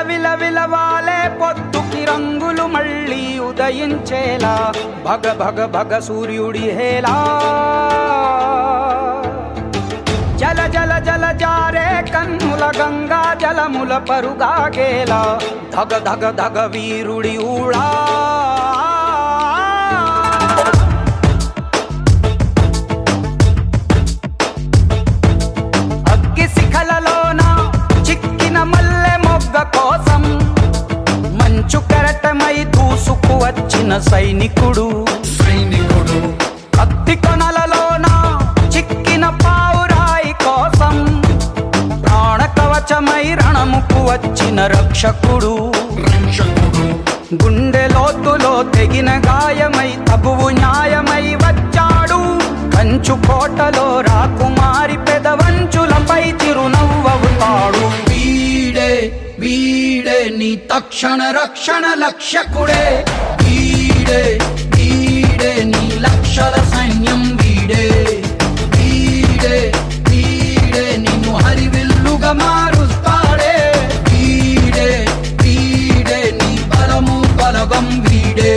విలవిలవాలే పొద్దుకి రంగులు మళ్ళీ ఉదయించేలా భగ భగ భగ సూర్యుడి హేలా జల జల జల జారే కన్నుల గంగా జలముల పరుగాగేలా ధగ ధగ ధగ వీరుడి ఊళా అగ్గి శిఖలలోన చిక్కిన మల్లె మొగ్గ కోసం మంచు కెరటమై దూసుకు వచ్చిన సైనికుడు కత్తి కొనలలోన చిక్కిన పావురాయి కోసం ప్రాణ కవచమై రణముకు వచ్చిన రక్షకుడు గుండె లోతులో తెగిన గాయమై తగువు న్యాయమై వచ్చాడు కంచు కోటలో రాకుమారి పెదవంచులపై చిరునవ్వవుతాడు వీడే వీడే నీ తక్షణ రక్షణ లక్ష్యకుడే వీడే వీడే నీ లక్షల సైన్యం వీడే వీడే వీడే నిన్ను హరివిల్లుగా మారుస్తాడే వీడే వీడే నీ బలము బలగం వీడే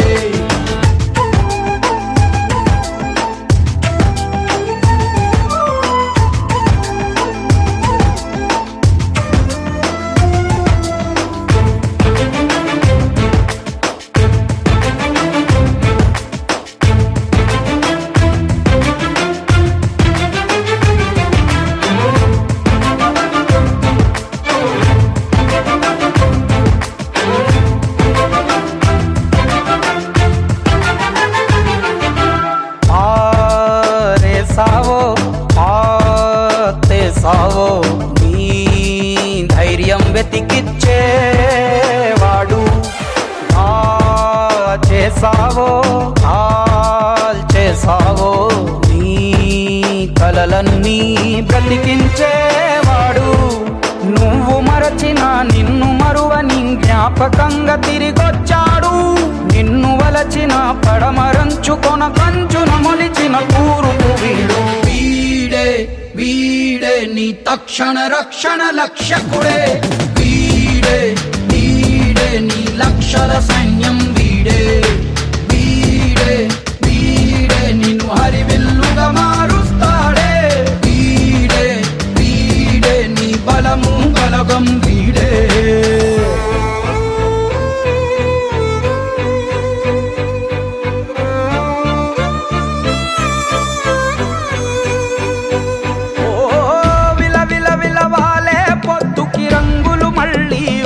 సావో నీ ధైర్యం వెతికిచ్చేవాడు చేసావో చేసావో నీ కలలన్నీ బ్రతికించేవాడు నువ్వు మరచిన నిన్ను మరువని జ్ఞాపకంగా తిరిగొచ్చాడు నిన్ను వలచిన పడమరంచుకొన కంచున మొలిచిన కూరుకు వీడు వీడే వీడే నీ తక్షణ రక్షణ లక్ష్యకుడే వీడే వీడే నీ లక్షల సైన్యం వీడే వీడే వీడే నిన్ను హరివిల్లుగా మారుస్తాడే వీడే వీడే నీ బలము బలగం వీడే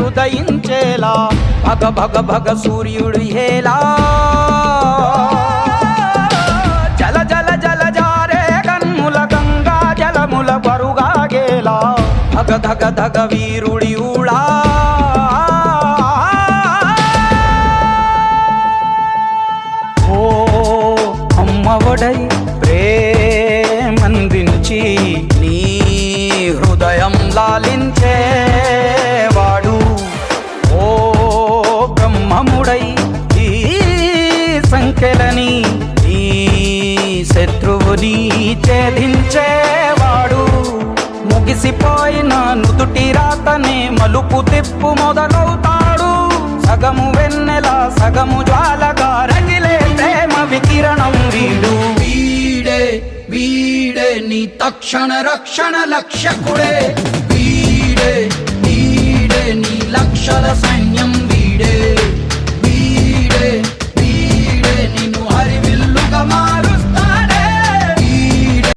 ఉదయించేలా భగ భగ భగ సూర్యుడు హేలా జల జల జల జారే కన్నుల గంగా జలముల బరుగాగేలా ధగ ధగ ధగ వీరుడి ఊళా ఓ అమ్మఒడై ప్రేమందించి నీ హృదయం లాలించేవాడు బ్రహ్మముడై ఈ సంఖ్యలని ఈ శత్రువుని ఛేదించేవాడు ముగిసిపోయిన నుదుటి రాతనే మలుపు తిప్పు మొదలవుతాడు సగము వెన్నెల సగము జ్వాలగా రగిలే ప్రేమ వికిరణం వీడు వీడే వీడే నీ తక్షణ రక్షణ లక్ష్యకుడే